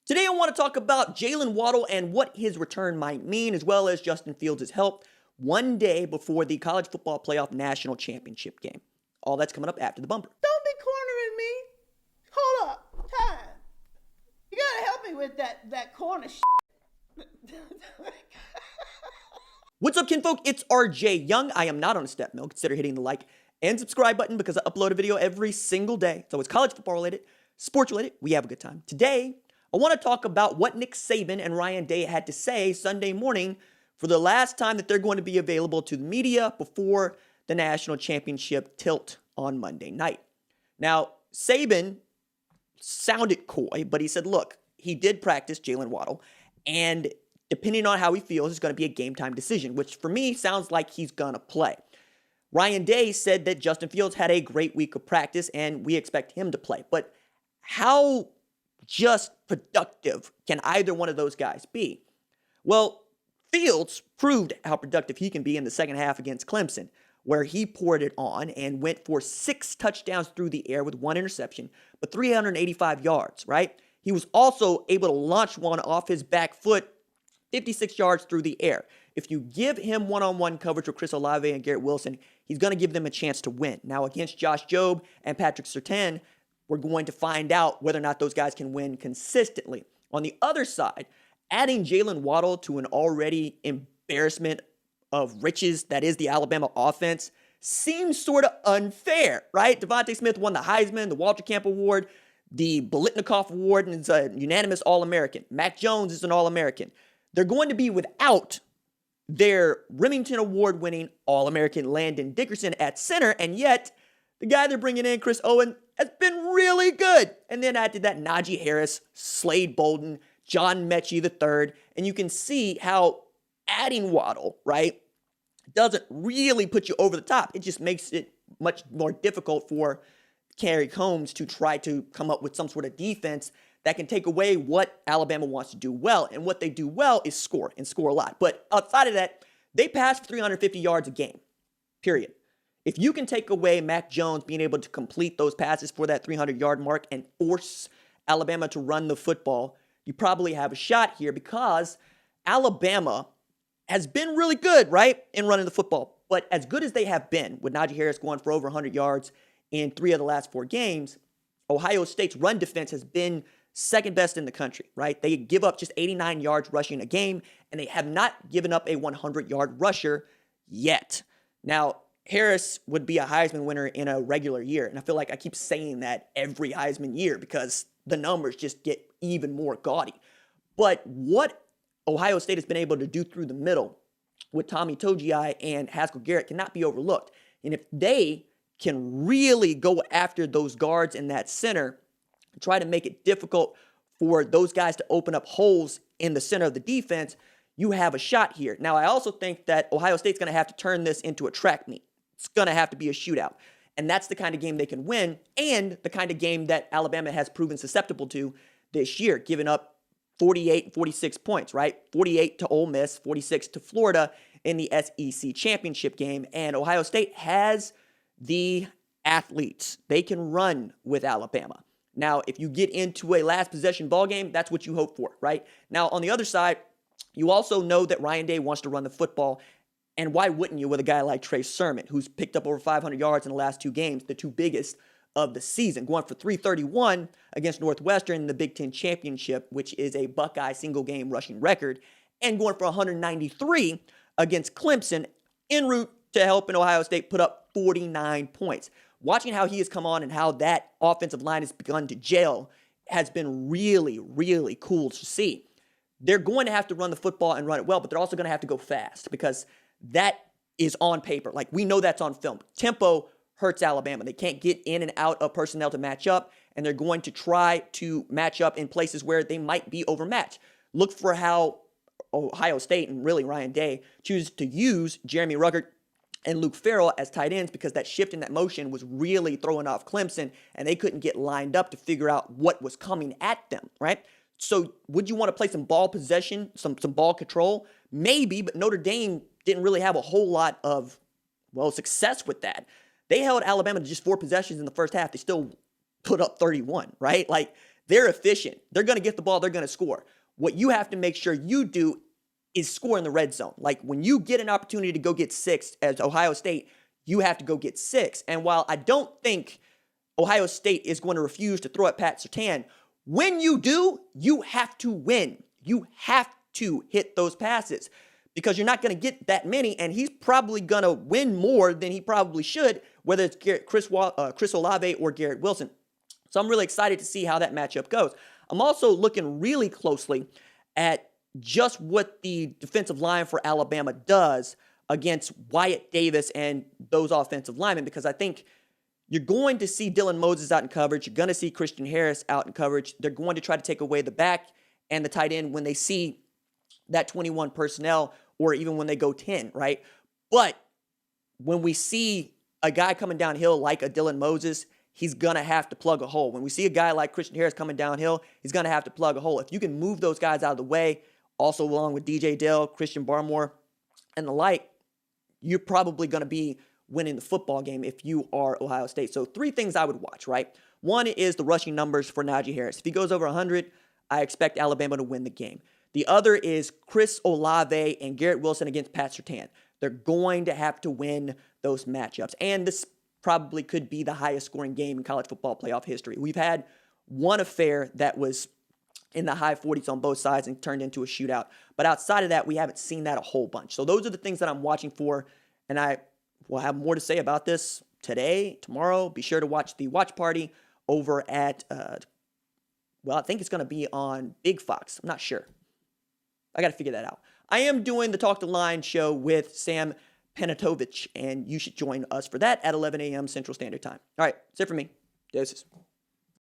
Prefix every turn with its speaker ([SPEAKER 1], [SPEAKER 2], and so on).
[SPEAKER 1] Today I want to talk about Jaylen Waddle and what his return might mean, as well as Justin Fields' help one day before the college football playoff national championship game. All that's coming up after the bumper.
[SPEAKER 2] Don't be cornering me. Hold up. Time. You gotta help me with that corner shit.
[SPEAKER 1] What's up, kinfolk? It's RJ Young. I am not on a step mill. Consider hitting the like and subscribe button because I upload a video every single day. It's always college football related, sports related. We have a good time. Today, I want to talk about what Nick Saban and Ryan Day had to say Sunday morning for the last time that they're going to be available to the media before the national championship tilt on Monday night. Now, Saban sounded coy, but he said, look, he did practice Jaylen Waddle, and depending on how he feels, it's going to be a game time decision, which for me sounds like he's going to play. Ryan Day said that Justin Fields had a great week of practice, and we expect him to play. But how just productive can either one of those guys be? Well, Fields proved how productive he can be in the second half against Clemson, where he poured it on and went for 6 touchdowns through the air with 1 interception, but 385 yards, right? He was also able to launch one off his back foot 56 yards through the air. If you give him one-on-one coverage with Chris Olave and Garrett Wilson, he's going to give them a chance to win. Now, against Josh Jobe and Patrick Surtain, we're going to find out whether or not those guys can win consistently. On the other side, adding Jaylen Waddle to an already embarrassment of riches that is the Alabama offense seems sort of unfair, right? Devontae Smith won the Heisman, the Walter Camp Award, the Biletnikoff Award, and is a unanimous All-American. Mac Jones is an All-American. They're going to be without their Remington Award-winning All-American Landon Dickerson at center, and yet the guy they're bringing in, Chris Owen, has been really good. And then added that Najee Harris, Slade Bolden, John Mechie III, and you can see how adding Waddle, right, doesn't really put you over the top. It just makes it much more difficult for Kerry Combs to try to come up with some sort of defense that can take away what Alabama wants to do well. And what they do well is score, and score a lot. But outside of that, they pass for 350 yards a game, period. If you can take away Mac Jones being able to complete those passes for that 300-yard mark and force Alabama to run the football, you probably have a shot here because Alabama has been really good, right, in running the football. But as good as they have been, with Najee Harris going for over 100 yards in 3 of the last 4 games, Ohio State's run defense has been second best in the country, right? They give up just 89 yards rushing a game, and they have not given up a 100-yard rusher yet. Now, Harris would be a Heisman winner in a regular year, and I feel like I keep saying that every Heisman year because the numbers just get even more gaudy. But what Ohio State has been able to do through the middle with Tommy Togiai and Haskell Garrett cannot be overlooked. And if they can really go after those guards in that center, try to make it difficult for those guys to open up holes in the center of the defense, you have a shot here. Now, I also think that Ohio State's going to have to turn this into a track meet. It's going to have to be a shootout. And that's the kind of game they can win and the kind of game that Alabama has proven susceptible to this year, giving up 48 and 46 points, right? 48 to Ole Miss, 46 to Florida in the SEC championship game. And Ohio State has the athletes. They can run with Alabama. Now, if you get into a last possession ball game, that's what you hope for, right? Now, on the other side, you also know that Ryan Day wants to run the football. And why wouldn't you with a guy like Trey Sermon, who's picked up over 500 yards in the last 2 games, the 2 biggest of the season, going for 331 against Northwestern in the Big Ten Championship, which is a Buckeye single-game rushing record, and going for 193 against Clemson en route to helping Ohio State put up 49 points. Watching how he has come on and how that offensive line has begun to gel has been really, really cool to see. They're going to have to run the football and run it well, but they're also going to have to go fast because that is on paper. Like, we know that's on film. Tempo hurts Alabama. They can't get in and out of personnel to match up, and they're going to try to match up in places where they might be overmatched. Look for how Ohio State and really Ryan Day choose to use Jeremy Ruckert and Luke Farrell as tight ends because that shift in that motion was really throwing off Clemson, and they couldn't get lined up to figure out what was coming at them, right? So would you want to play some ball possession, some ball control? Maybe, but Notre Dame didn't really have a whole lot of, success with that. They held Alabama to just 4 possessions in the first half. They still put up 31, right? Like, They're efficient. They're going to get the ball. They're going to score. What you have to make sure you do is score in the red zone. Like when you get an opportunity to go get 6 as Ohio State, you have to go get 6. And while I don't think Ohio State is going to refuse to throw at Pat Surtain, when you do, you have to win. You have to hit those passes because you're not going to get that many, and he's probably going to win more than he probably should, whether it's Chris Olave or Garrett Wilson. So I'm really excited to see how that matchup goes. I'm also looking really closely at just what the defensive line for Alabama does against Wyatt Davis and those offensive linemen, because I think you're going to see Dylan Moses out in coverage. You're going to see Christian Harris out in coverage. They're going to try to take away the back and the tight end when they see that 21 personnel or even when they go 10, right? But when we see a guy coming downhill like a Dylan Moses, he's going to have to plug a hole. When we see a guy like Christian Harris coming downhill, he's going to have to plug a hole. If you can move those guys out of the way, also along with DJ Dell, Christian Barmore, and the like, you're probably going to be winning the football game if you are Ohio State. So 3 things I would watch, right? One is the rushing numbers for Najee Harris. If he goes over 100, I expect Alabama to win the game. The other is Chris Olave and Garrett Wilson against Pat Surtain. They're going to have to win those matchups. And this probably could be the highest scoring game in college football playoff history. We've had one affair that was in the high 40s on both sides and turned into a shootout. But outside of that, we haven't seen that a whole bunch. So those are the things that I'm watching for. And I will have more to say about this today, tomorrow. Be sure to watch the watch party over at, I think it's going to be on Big Fox. I'm not sure. I got to figure that out. I am doing the Talk the Line show with Sam Panatovich, and you should join us for that at 11 a.m. Central Standard Time. All right, that's it for me. Deuces.